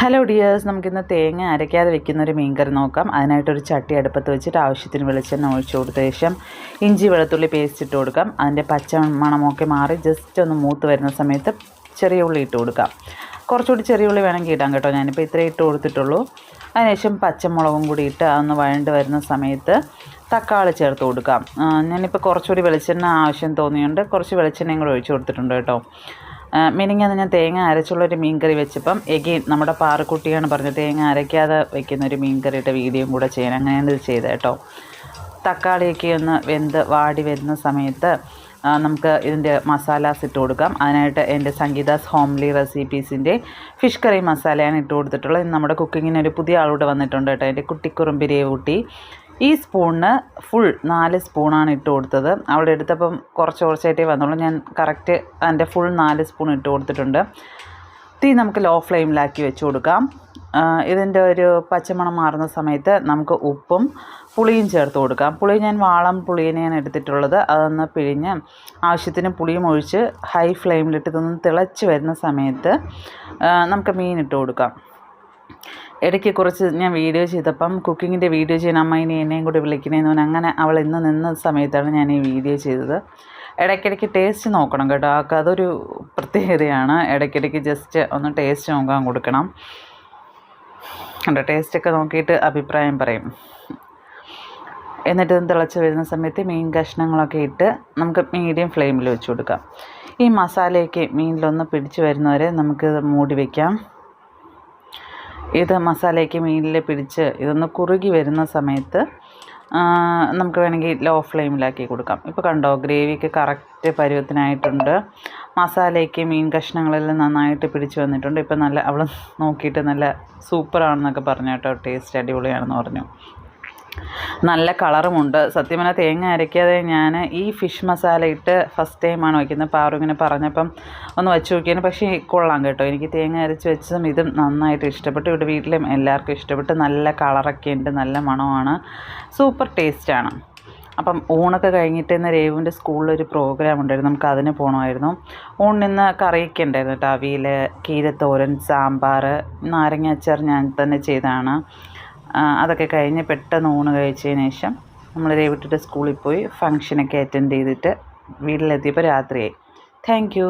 Hello dears, നമുക്കിന്ന് തേങ്ങ അരയ്ക്കാതെ വെക്കുന്നൊരു മീൻകറി നോക്കാം. അതിനായിട്ടൊരു ചട്ടി അടുപ്പത്ത് വെച്ചിട്ട് ആവശ്യത്തിന് വെളിച്ചെണ്ണ ഒഴിച്ചു കൊടുത്ത ശേഷം ഇഞ്ചി വെളുത്തുള്ളി പേസ്റ്റ് ഇട്ട് കൊടുക്കാം. അതിൻ്റെ പച്ച മണമൊക്കെ മാറി ജസ്റ്റ് ഒന്ന് മൂത്ത് വരുന്ന സമയത്ത് ചെറിയ ഉള്ളി ഇട്ട് കൊടുക്കാം. കുറച്ചുകൂടി ചെറിയ ഉള്ളി വേണമെങ്കിൽ ഇടാം കേട്ടോ. ഞാനിപ്പോൾ ഇത്രയും ഇട്ട് കൊടുത്തിട്ടുള്ളൂ. അതിനുശേഷം പച്ചമുളകും കൂടി ഇട്ട് അതൊന്ന് വഴണ്ട് വരുന്ന സമയത്ത് തക്കാളി ചേർത്ത് കൊടുക്കാം. ഞാനിപ്പോൾ കുറച്ചുകൂടി വെളിച്ചെണ്ണ ആവശ്യം തോന്നിയുണ്ട് കുറച്ച് വെളിച്ചെണ്ണയും കൂടി ഒഴിച്ചു കൊടുത്തിട്ടുണ്ട് കേട്ടോ. മിനിങ്ങാന്ന് ഞാൻ തേങ്ങ അരച്ചുള്ളൊരു മീൻകറി വെച്ചപ്പം എഗെയിൻ നമ്മുടെ പാറക്കുട്ടിയാണ് പറഞ്ഞത് തേങ്ങ അരയ്ക്കാതെ വെക്കുന്നൊരു മീൻകറിയുടെ വീഡിയോയും കൂടെ ചെയ്യാൻ. അങ്ങനെയാണ് ഇത് ചെയ്തത് കേട്ടോ. തക്കാളിയൊക്കെ ഒന്ന് വെന്ത് വാടി വരുന്ന സമയത്ത് നമുക്ക് ഇതിൻ്റെ മസാലാസ് ഇട്ട് കൊടുക്കാം. അതിനായിട്ട് എൻ്റെ സംഗീതാസ് ഹോംലി റെസിപ്പീസിൻ്റെ ഫിഷ് കറി മസാലയാണ് ഇട്ട് കൊടുത്തിട്ടുള്ളത്. ഇന്ന് നമ്മുടെ കുക്കിങ്ങിന് ഒരു പുതിയ ആളൂടെ വന്നിട്ടുണ്ട് കേട്ടോ. എൻ്റെ കുട്ടിക്കുറുമ്പി രേവൂട്ടി. ഈ സ്പൂണിന് ഫുൾ 4 സ്പൂണാണ് ഇട്ട് കൊടുത്തത്. അവിടെ എടുത്തപ്പം കുറച്ചായിട്ടേ വന്നുള്ളൂ. ഞാൻ കറക്റ്റ് അതിൻ്റെ ഫുൾ 4 സ്പൂൺ ഇട്ട് കൊടുത്തിട്ടുണ്ട്. തീ നമുക്ക് ലോ ഫ്ലെയിമിലാക്കി വെച്ച് കൊടുക്കാം. ഇതിൻ്റെ ഒരു പച്ചമണം മാറുന്ന സമയത്ത് നമുക്ക് ഉപ്പും പുളിയും ചേർത്ത് കൊടുക്കാം. പുളി ഞാൻ വാളം പുളിയെയാണ് എടുത്തിട്ടുള്ളത്. അതൊന്ന് പിഴിഞ്ഞ് ആവശ്യത്തിന് പുളിയും ഒഴിച്ച് ഹൈ ഫ്ലെയിമിലിട്ട് ഇതൊന്ന് തിളച്ച് വരുന്ന സമയത്ത് നമുക്ക് മീൻ ഇട്ട് കൊടുക്കാം. ഇടയ്ക്ക് കുറച്ച് ഞാൻ വീഡിയോ ചെയ്തപ്പം കുക്കിങ്ങിൻ്റെ വീഡിയോ ചെയ്യാൻ അമ്മ ഇനി എന്നെയും കൂടി വിളിക്കണേന്ന് പറഞ്ഞാൽ അങ്ങനെ അവൾ ഇന്ന് നിന്ന സമയത്താണ് ഞാൻ ഈ വീഡിയോ ചെയ്തത്. ഇടയ്ക്കിടയ്ക്ക് ടേസ്റ്റ് നോക്കണം കേട്ടോ. അതൊരു പ്രത്യേകതയാണ്. ഇടയ്ക്കിടയ്ക്ക് ജസ്റ്റ് ഒന്ന് ടേസ്റ്റ് നോക്കാൻ കൊടുക്കണം കേട്ടോ. ടേസ്റ്റൊക്കെ നോക്കിയിട്ട് അഭിപ്രായം പറയും. എന്നിട്ട് തിളച്ച് വരുന്ന സമയത്ത് മീൻ കഷ്ണങ്ങളൊക്കെ ഇട്ട് നമുക്ക് മീഡിയം ഫ്ലെയിമിൽ വെച്ച് കൊടുക്കാം. ഈ മസാലയൊക്കെ മീനിലൊന്ന് പിടിച്ച് വരുന്നവരെ നമുക്ക് മൂടി വയ്ക്കാം. ഇത് മസാലയ്ക്ക് മീനിൽ പിടിച്ച് ഇതൊന്ന് കുറുകി വരുന്ന സമയത്ത് നമുക്ക് വേണമെങ്കിൽ ലോ ഫ്ലെയിമിലാക്കി കൊടുക്കാം. ഇപ്പോൾ കണ്ടോ, ഗ്രേവിക്ക് കറക്റ്റ് പരുവത്തിനായിട്ടുണ്ട്. മസാലയ്ക്ക് മീൻ കഷ്ണങ്ങളെല്ലാം നന്നായിട്ട് പിടിച്ച് വന്നിട്ടുണ്ട്. ഇപ്പോൾ നല്ല അവൾ നോക്കിയിട്ട് നല്ല സൂപ്പറാണെന്നൊക്കെ പറഞ്ഞു കേട്ടോ. ടേസ്റ്റ് അടിപൊളിയാണെന്ന് പറഞ്ഞു. നല്ല കളറുമുണ്ട്. സത്യം പറഞ്ഞാൽ തേങ്ങ അരയ്ക്കാതെ ഞാൻ ഈ ഫിഷ് മസാല ഇട്ട് ഫസ്റ്റ് ടൈമാണ് വയ്ക്കുന്നത്. പാറു ഇങ്ങനെ പറഞ്ഞപ്പം ഒന്ന് വെച്ച് നോക്കിയാണ്. പക്ഷേ കൊള്ളാം കേട്ടോ. എനിക്ക് തേങ്ങ അരച്ച് വെച്ചതും ഇതും നന്നായിട്ട് ഇഷ്ടപ്പെട്ടു. ഇവിടെ വീട്ടിലും എല്ലാവർക്കും ഇഷ്ടപ്പെട്ടു. നല്ല കളറൊക്കെ ഉണ്ട്, നല്ല മണമാണ്, സൂപ്പർ ടേസ്റ്റാണ്. അപ്പം ഊണൊക്കെ കഴിഞ്ഞിട്ട് ഇന്ന് രേവുവിൻ്റെ സ്കൂളിലൊരു പ്രോഗ്രാം ഉണ്ടായിരുന്നു. നമുക്ക് അതിന് പോകണമായിരുന്നു. ഊണിന്ന് കറിയൊക്കെ ഉണ്ടായിരുന്നു കേട്ടോ. അവിയൽ, കീരത്തോരൻ, സാമ്പാർ, നാരങ്ങ അച്ചാർ ഞാൻ തന്നെ ചെയ്തതാണ്. അതൊക്കെ കഴിഞ്ഞ് പെട്ടെന്ന് ഊണ് കഴിച്ചതിന് ശേഷം നമ്മൾ രേവുട്ടിയുടെ സ്കൂളിൽ പോയി ഫംഗ്ഷനൊക്കെ അറ്റൻഡ് ചെയ്തിട്ട് വീട്ടിലെത്തിയപ്പോൾ രാത്രിയായി. Thank you.